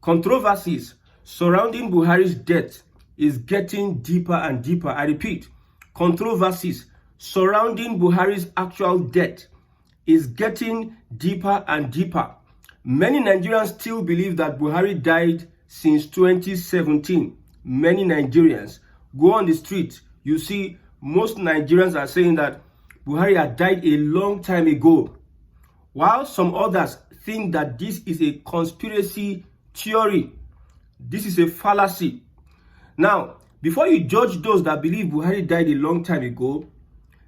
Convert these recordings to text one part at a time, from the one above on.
Controversies surrounding Buhari's death is getting deeper and deeper. I repeat, controversies surrounding Buhari's actual death is getting deeper and deeper. Many Nigerians still believe that Buhari died since 2017. Many Nigerians go on the street. You see, most Nigerians are saying that Buhari had died a long time ago, while some others think that this is a conspiracy theory. This is a fallacy. Now, before you judge those that believe Buhari died a long time ago,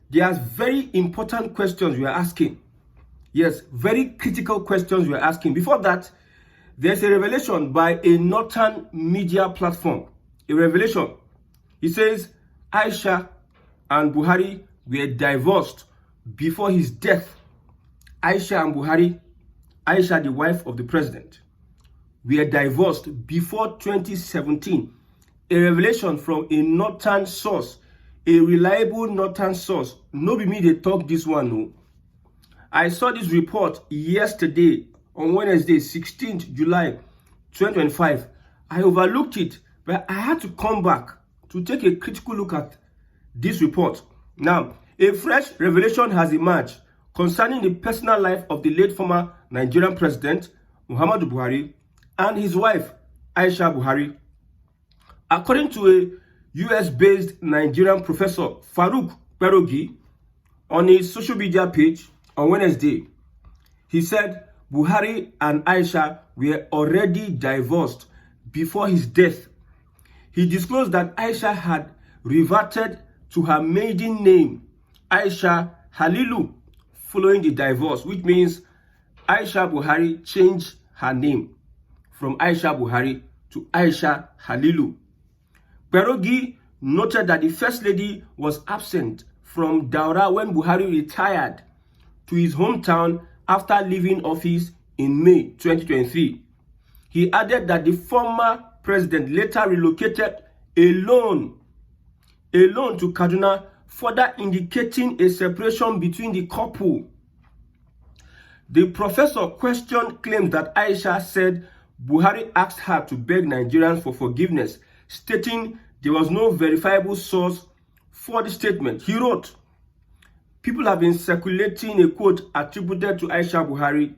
there are very important questions we are asking. Yes, very critical questions we are asking. Before that, there's a revelation by a northern media platform. A revelation. It says Aisha and Buhari were divorced before his death. Aisha and Buhari, Aisha, the wife of the president, were divorced before 2017. A revelation from a northern source, a reliable northern source. No be me they talk this one, no. I saw this report yesterday on Wednesday, 16th July 2025. I overlooked it, but I had to come back to take a critical look at this report. Now, a fresh revelation has emerged concerning the personal life of the late former Nigerian president, Muhammadu Buhari, and his wife, Aisha Buhari. According to a US-based Nigerian professor, Farouk Perogi, on his social media page on Wednesday, he said Buhari and Aisha were already divorced before his death. He disclosed that Aisha had reverted to her maiden name, Aisha Halilu, following the divorce, which means Aisha Buhari changed her name from Aisha Buhari to Aisha Halilu. Perogi noted that the First Lady was absent from Daura when Buhari retired to his hometown after leaving office in May 2023. He added that the former president later relocated alone to Kaduna, further indicating a separation between the couple. The professor questioned claims that Aisha said Buhari asked her to beg Nigerians for forgiveness, stating there was no verifiable source for the statement. He wrote, "People have been circulating a quote attributed to Aisha Buhari.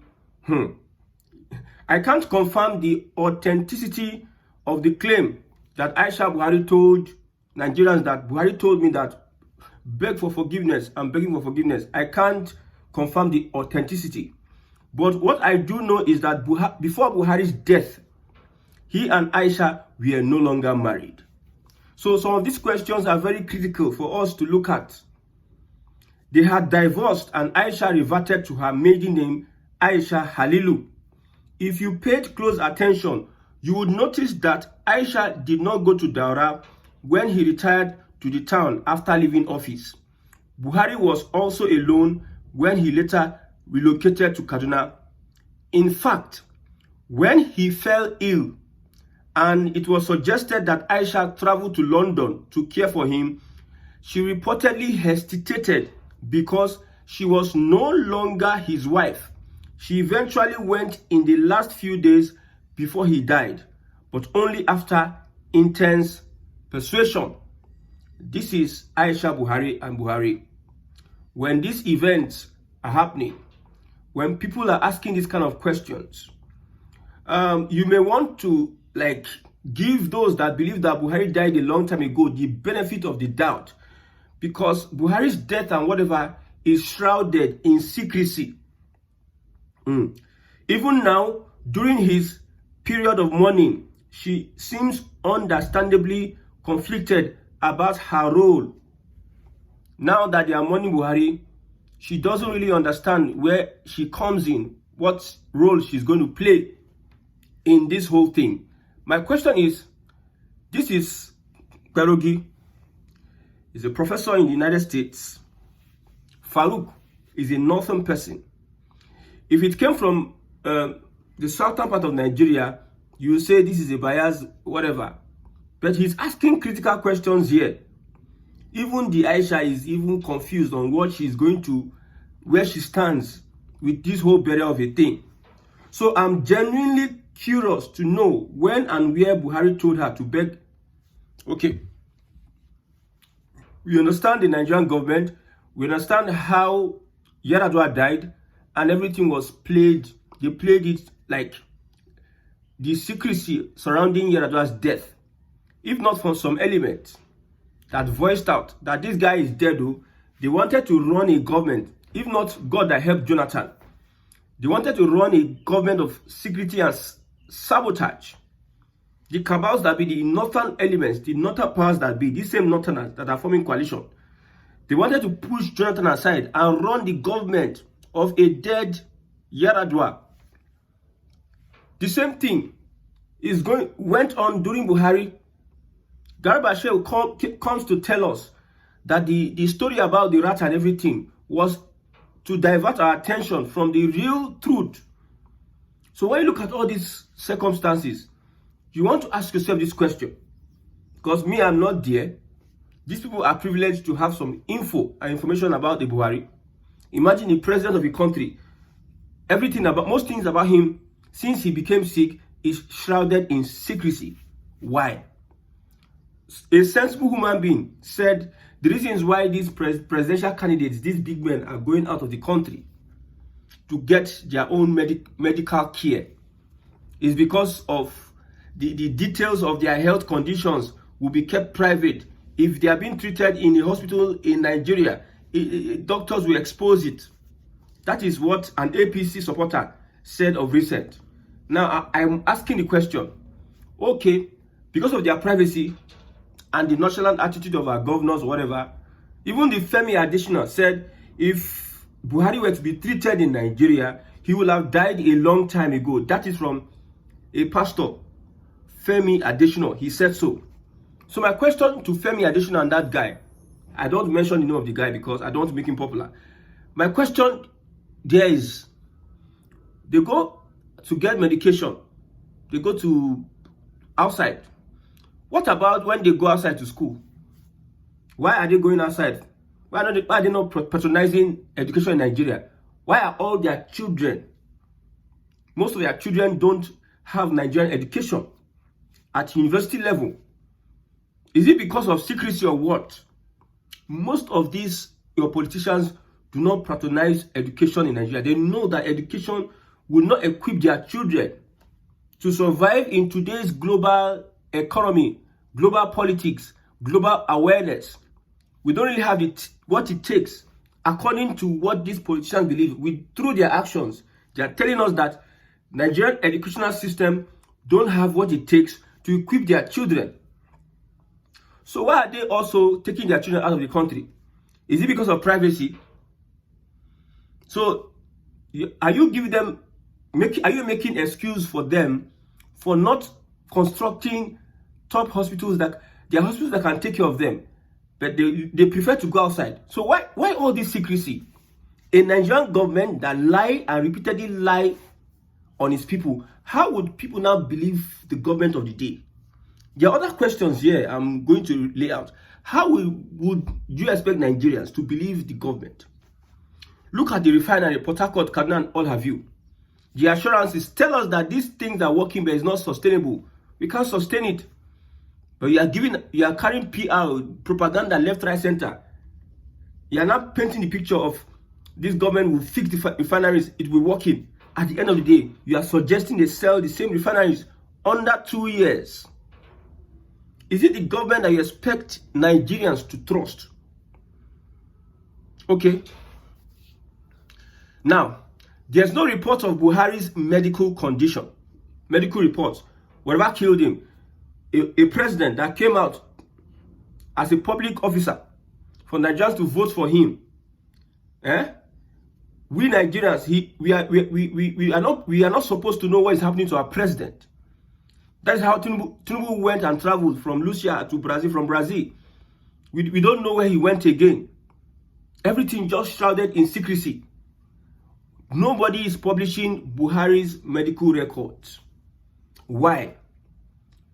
I can't confirm the authenticity of the claim that Aisha Buhari told Nigerians that Buhari told me that beg for forgiveness, I'm begging for forgiveness. I can't confirm the authenticity. But what I do know is that before Buhari's death, he and Aisha were no longer married." So some of these questions are very critical for us to look at. They had divorced and Aisha reverted to her maiden name, Aisha Halilu. If you paid close attention, you would notice that Aisha did not go to Daura when he retired to the town after leaving office. Buhari was also alone when he later relocated to Kaduna. In fact, when he fell ill and it was suggested that Aisha traveled to London to care for him, she reportedly hesitated because she was no longer his wife. She eventually went in the last few days before he died, but only after intense persuasion. This is Aisha Buhari and Buhari. When these events are happening, when people are asking these kind of questions, you may want to give those that believe that Buhari died a long time ago the benefit of the doubt, because Buhari's death and whatever is shrouded in secrecy. Even now, during his period of mourning, she seems understandably conflicted about her role. Now that they are mourning Buhari, she doesn't really understand where she comes in, what role she's going to play in this whole thing. My question is, this is Perogi, is a professor in the United States. Farouk is a northern person. If it came from the southern part of Nigeria, you will say this is a bias, whatever. But he's asking critical questions here. Even the Aisha is even confused on what she's going to, where she stands with this whole burial of a thing. So I'm genuinely curious to know when and where Buhari told her to beg. Okay, we understand the Nigerian government, we understand how Yar'Adua died, and everything was played. They played it like the secrecy surrounding Yar'Adua's death. If not for some element that voiced out that this guy is dead, they wanted to run a government. If not God that helped Jonathan, they wanted to run a government of secrecy and sabotage. The cabals that be, the northern elements, the northern powers that be, these same northerners that are forming coalition, they wanted to push Jonathan aside and run the government of a dead Yar'Adua. The same thing went on during Buhari. Garba Shehu comes to tell us that the story about the rat and everything was to divert our attention from the real truth. So when you look at all these circumstances, you want to ask yourself this question. Because me, I'm not there. These people are privileged to have some info and information about the Buhari. Imagine the president of the country. Most things about him, since he became sick, is shrouded in secrecy. Why? A sensible human being said the reasons why these presidential candidates, these big men, are going out of the country to get their own medical care is because of the details of their health conditions will be kept private. If they are being treated in a hospital in Nigeria, doctors will expose it. That is what an APC supporter said of recent. Now, I'm asking the question, okay, because of their privacy and the nonchalant attitude of our governors or whatever, even the Femi Adesina said if Buhari were to be treated in Nigeria, he would have died a long time ago. That is from a pastor, Femi Adesina. He said so. So my question to Femi Adesina and that guy, I don't mention the name of the guy because I don't want to make him popular. My question there is, they go to get medication, they go to outside. What about when they go outside to school? Why are they going outside? Why are they not patronizing education in Nigeria? Why are all their children, most of their children don't have Nigerian education at university level? Is it because of secrecy or what? Most of these your politicians do not patronize education in Nigeria. They know that education will not equip their children to survive in today's global economy, global politics, global awareness. We don't really have what it takes, according to what these politicians believe. Through their actions, they are telling us that Nigerian educational system don't have what it takes to equip their children. So why are they also taking their children out of the country? Is it because of privacy? So are you making excuse for them for not constructing top hospitals that can take care of them, but they prefer to go outside? So why all this secrecy? A Nigerian government that lie and repeatedly lie on its people, how would people now believe the government of the day? There are other questions here I'm going to lay out. How would you expect Nigerians to believe the government? Look at the refinery, Port Harcourt, Kaduna, and all have you. The assurances tell us that these things are working, but it's not sustainable. We can't sustain it. But you are carrying PR, propaganda, left, right, center. You are not painting the picture of this government will fix the refineries, it will be working. At the end of the day, you are suggesting they sell the same refineries under 2 years. Is it the government that you expect Nigerians to trust? Okay. Now, there's no report of Buhari's medical condition. Medical reports. Whatever killed him. A president that came out as a public officer for Nigerians to vote for him. We Nigerians, we are not supposed to know what is happening to our president. That's how Tinubu went and traveled from Lucia to Brazil, from Brazil. We don't know where he went again. Everything just shrouded in secrecy. Nobody is publishing Buhari's medical records. Why?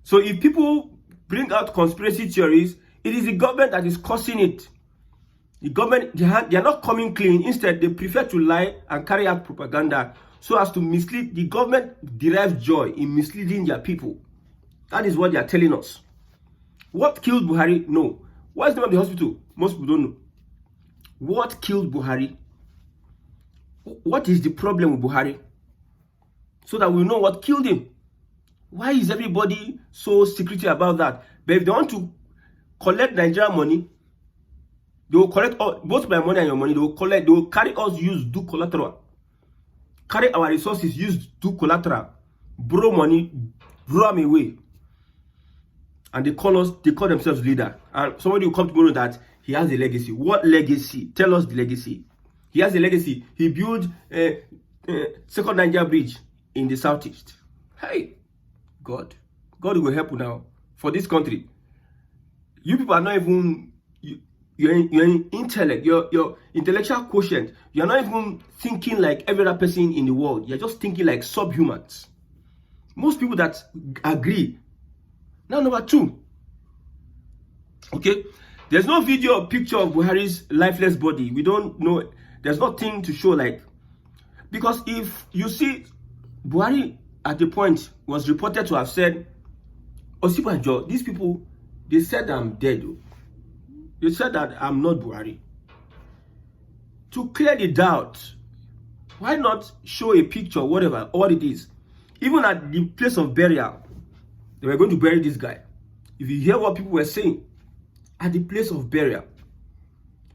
So if people bring out conspiracy theories, it is the government that is causing it. The government, they are not coming clean. Instead, they prefer to lie and carry out propaganda so as to mislead. The government derives joy in misleading their people. That is what they are telling us. What killed Buhari? No. What is the name of the hospital? Most people don't know. What killed Buhari? What is the problem with Buhari? So that we know what killed him. Why is everybody so secretive about that? But if they want to collect Nigerian money, they will collect both my money and your money. They will collect. They will carry us, do collateral. Carry our resources, do collateral. Borrow money, blow them away. And they call themselves leader. And somebody will come tomorrow that he has a legacy. What legacy? Tell us the legacy. He has a legacy. He built a second Niger bridge in the southeast. Hey, God will help you now for this country. You people are not even your intellect, your intellectual quotient. You are not even thinking like every other person in the world. You are just thinking like subhumans. Most people that agree. Now, number 2. Okay, there's no video or picture of Buhari's lifeless body. We don't know. There's nothing to show, like, because if you see Buhari at the point was reported to have said, Osibanjo, these people, they said I'm dead. They said that I'm not Buhari. To clear the doubt, why not show a picture, whatever, what it is? Even at the place of burial, they were going to bury this guy. If you hear what people were saying, at the place of burial,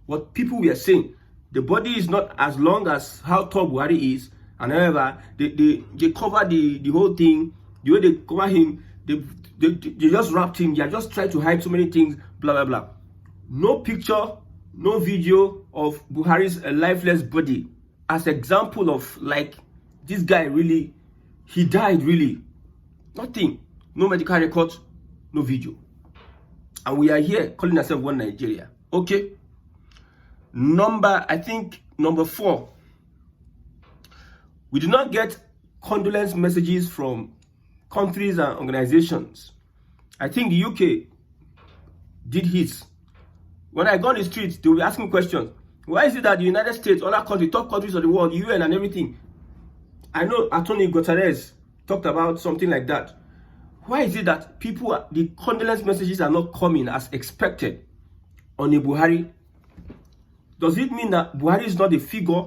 what people were saying, the body is not as long as how tall Buhari is, and however, they cover the whole thing, the way they cover him, they just wrapped him, they are just trying to hide so many things, blah, blah, blah. No picture, no video of Buhari's lifeless body as example of, like, this guy really, he died really. Nothing. No medical records, no video. And we are here calling ourselves One Nigeria. Okay? I think number 4. We do not get condolence messages from countries and organizations. I think the UK did his. When I go on the streets, they will be asking questions. Why is it that the United States, other countries, top countries of the world, UN and everything? I know Attorney Guterres talked about something like that. Why is it that the condolence messages are not coming as expected on a Buhari? Does it mean that Buhari is not a figure,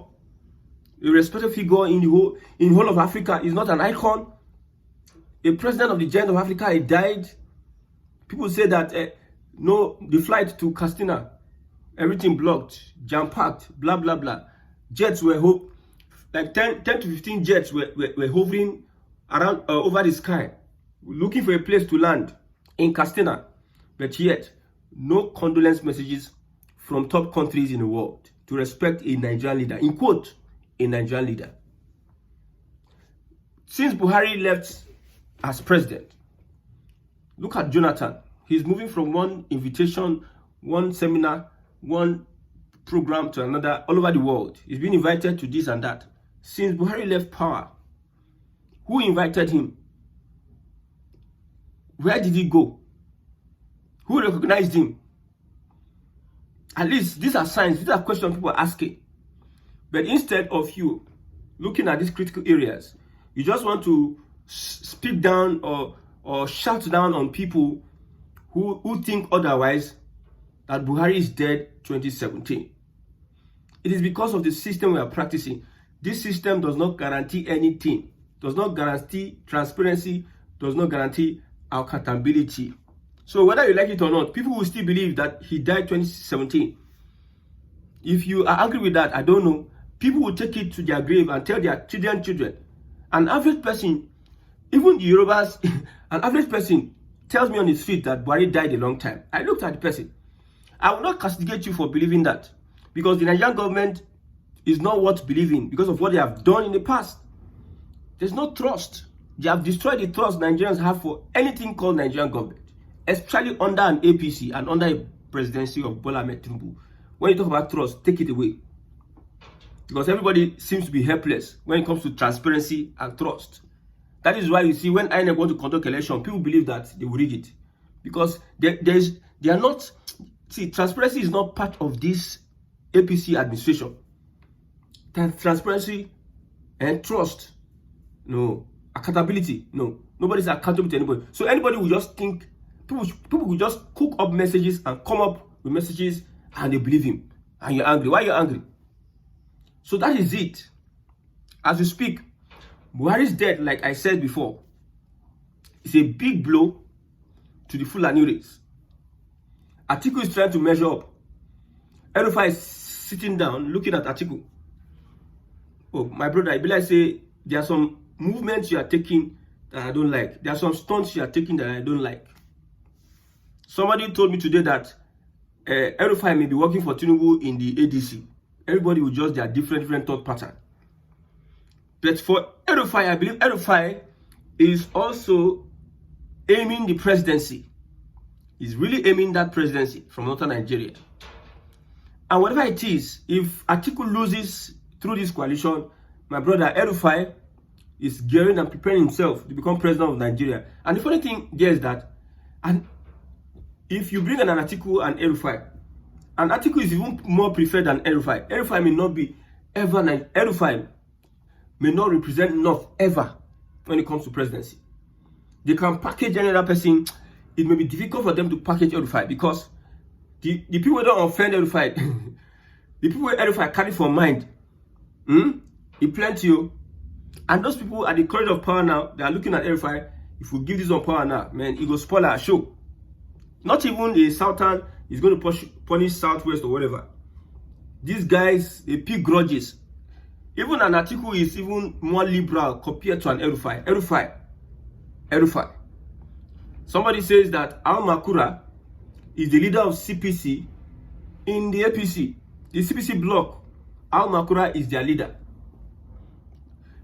a respected figure in the whole of Africa? Is not an icon? A president of the giant of Africa, he died. People say that no, the flight to Castina, everything blocked, jam-packed, blah, blah, blah. Jets were like 10 to 15 jets were hovering around over the sky, looking for a place to land in Castina. But yet, no condolence messages from top countries in the world to respect a Nigerian leader. In quote, a Nigerian leader. Since Buhari left as president, look at Jonathan. He's moving from one invitation, one seminar, one program to another all over the world. He's been invited to this and that. Since Buhari left power, who invited him? Where did he go? Who recognized him? At least these are signs, these are questions people are asking. But instead of you looking at these critical areas, you just want to speak down or shout down on people who think otherwise, that Buhari is dead 2017. It is because of the system we are practicing. This system does not guarantee anything, does not guarantee transparency, does not guarantee accountability. So whether you like it or not, people will still believe that he died 2017. If you are angry with that, I don't know. People will take it to their grave and tell their children. An average person, even the Yorubas, an average person tells me on his feet that Buhari died a long time. I looked at the person. I will not castigate you for believing that, because the Nigerian government is not worth believing because of what they have done in the past. There's no trust. They have destroyed the trust Nigerians have for anything called Nigerian government, especially under an APC and under a presidency of Bola Ahmed Tinubu. When you talk about trust, take it away. Because everybody seems to be helpless when it comes to transparency and trust. That is why you see when INEC want to conduct election, people believe that they will rig it. Because they are not, see, transparency is not part of this APC administration. Transparency and trust, no. Accountability, no. Nobody's accountable to anybody. So anybody will just think, people will just cook up messages and come up with messages and they believe him. And you're angry. Why are you angry? So that is it. As we speak, Buhari's death, like I said before, is a big blow to the Fulani race. Atiku is trying to measure up. El-Rufai is sitting down, looking at Atiku. Oh, my brother, I believe I say there are some movements you are taking that I don't like. There are some stunts you are taking that I don't like. Somebody told me today that El-Rufai may be working for Tinubu in the ADC. Everybody will just their different thought pattern. But for El-Rufai, I believe El-Rufai is also aiming the presidency. He's really aiming that presidency from northern Nigeria. And whatever it is, if Atiku loses through this coalition, my brother El-Rufai is gearing and preparing himself to become president of Nigeria. And the funny thing there is that, and if you bring an Atiku and El-Rufai, and Atiku is even more preferred than El-Rufai. El-Rufai may not be ever, El-Rufai may not represent North ever when it comes to presidency. They can package any other person. It may be difficult for them to package El-Rufai because the people don't offend El-Rufai. The people El-Rufai carry for mind, it plenty you. And those people at the corridor of power now, they are looking at El-Rufai. If we give this on power now, man, it will spoil our show. Not even a Southern is going to punish Southwest or whatever. These guys, they pick grudges. Even an Atiku is even more liberal compared to an El-Rufai. El-Rufai. Somebody says that Al-Makura is the leader of CPC in the APC. The CPC bloc, Al-Makura is their leader.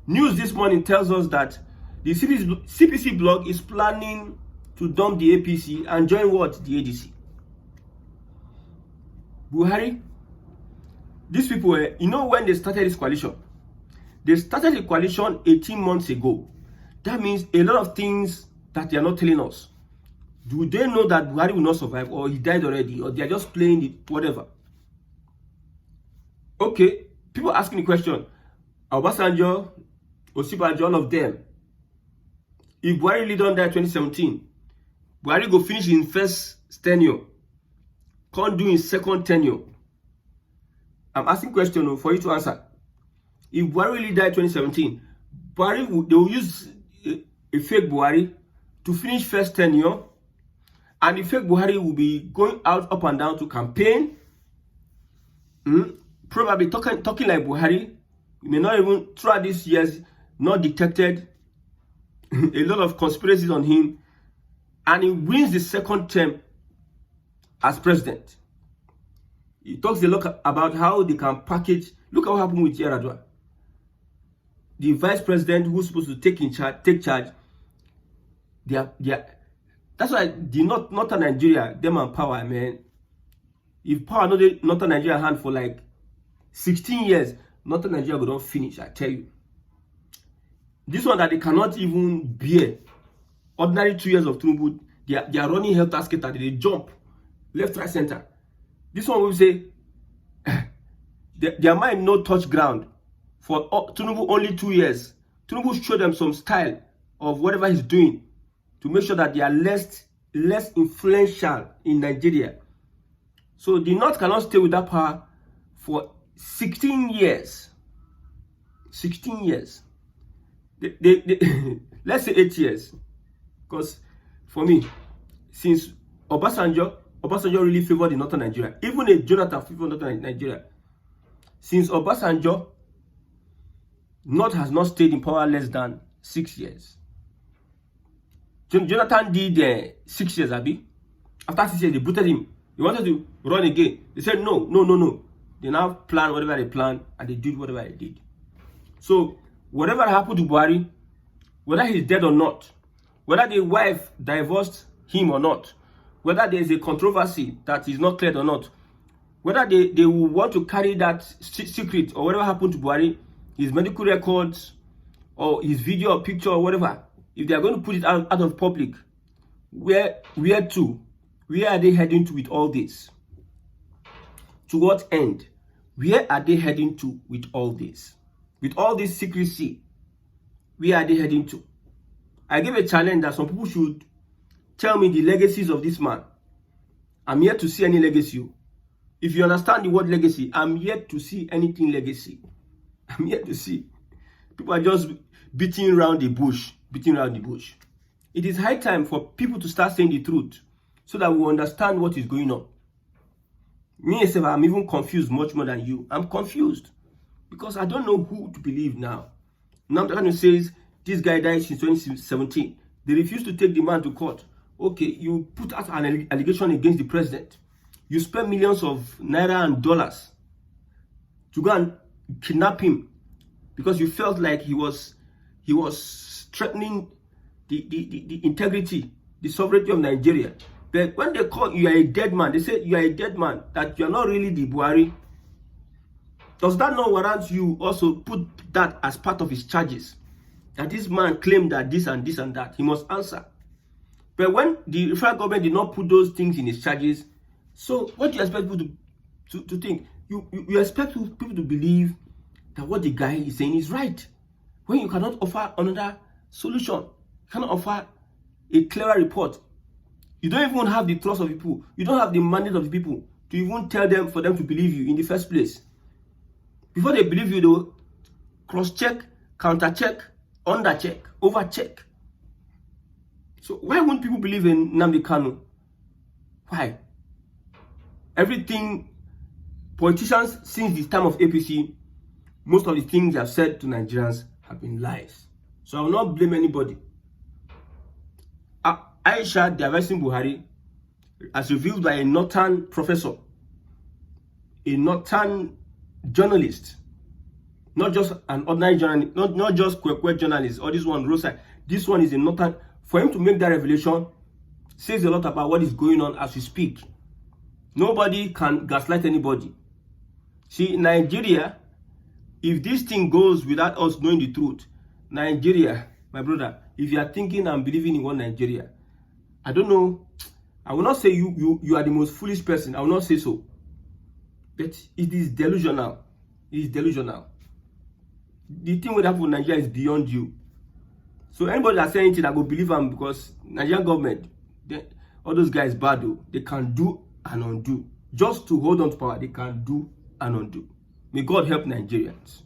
News this morning tells us that the CPC bloc is planning to dump the APC and join what? The ADC. Buhari, these people were, you know, when they started this coalition, they started the coalition 18 months ago. That means a lot of things that they are not telling us. Do they know that Buhari will not survive, or he died already, or they are just playing it, whatever? Okay, people asking the question, Obasanjo, Osibajo, all of them. If Buhari lead on that 2017, Buhari go finish in first tenure, can't do in second tenure. I'm asking question for you to answer. If Buhari really died 2017, Buhari, they will use a fake Buhari to finish first tenure, and the fake Buhari will be going out up and down to campaign, probably talking like Buhari. He may not even throughout these years not detected a lot of conspiracies on him, and he wins the second term as president. He talks a lot about how they can package. Look at what happened with Yaradua. The vice president who's supposed to take charge. That's why the northern Nigeria, them and power, man. If power not the northern Nigeria hand for like 16 years, northern Nigeria will not finish, I tell you. This one that they cannot even bear. Ordinary 2 years of Tinubu, they are running helter skelter, they jump left, right, center. This one will say their mind no touch ground for Tinubu only 2 years. Tinubu show them some style of whatever he's doing to make sure that they are less influential in Nigeria. So the North cannot stay with that power for 16 years. 16 years. Let's say 8 years. Because for me, since Obasanjo really favored the northern Nigeria. Even if Jonathan favored northern Nigeria. Since Obasanjo, North has not stayed in power less than 6 years. Jonathan did 6 years, Abi. After 6 years, they booted him. They wanted to run again. They said, no. They now plan whatever they planned, and they did whatever they did. So, whatever happened to Buhari, whether he's dead or not, whether the wife divorced him or not, whether there is a controversy that is not cleared or not, whether they will want to carry that secret or whatever happened to Buhari, his medical records or his video or picture or whatever, if they are going to put it out of public, where to? Where are they heading to with all this? To what end? Where are they heading to with all this? with all this secrecy, where are they heading to? I gave a challenge that some people should tell me the legacies of this man. I'm yet to see any legacy. If you understand the word legacy, I'm yet to see anything legacy. I'm yet to see. People are just beating around the bush, It is high time for people to start saying the truth so that we understand what is going on. Me, myself, I'm even confused much more than you. I'm confused because I don't know who to believe now. Now the person says this guy died since 2017. They refused to take the man to court. Okay, you put out an allegation against the president. You spend millions of naira and dollars to go and kidnap him because you felt like he was threatening the integrity, the sovereignty of Nigeria. But when they call you are a dead man, they say you are a dead man, that you are not really the Buhari. Does that not warrant you also put that as part of his charges? That this man claimed that this and this and that, he must answer. But when the federal government did not put those things in his charges, so what do you expect people to think? You expect people to believe that what the guy is saying is right, when you cannot offer another solution, you cannot offer a clearer report. You don't even have the trust of people. You don't have the mandate of the people to even tell them, for them to believe you in the first place. Before they believe you, though, cross-check, counter-check, under-check, over-check. So why won't people believe in Nnamdi Kanu? Why? Everything, politicians since the time of APC, most of the things they have said to Nigerians have been lies. So I will not blame anybody. Aisha Buhari, as revealed by a Northern professor, a Northern journalist, not just an ordinary journalist, not just quick journalist, or this one roadside. This one is a Northern. For him to make that revelation says a lot about what is going on as we speak. Nobody can gaslight anybody. See, Nigeria, if this thing goes without us knowing the truth, Nigeria, my brother, if you are thinking and believing in one Nigeria, I don't know. I will not say you are the most foolish person. I will not say so. But it is delusional. It is delusional. The thing with happen in Nigeria is beyond you. So anybody that say anything, I go believe them, because Nigerian government, all those guys bad though. They can do and undo. Just to hold on to power, they can do and undo. May God help Nigerians.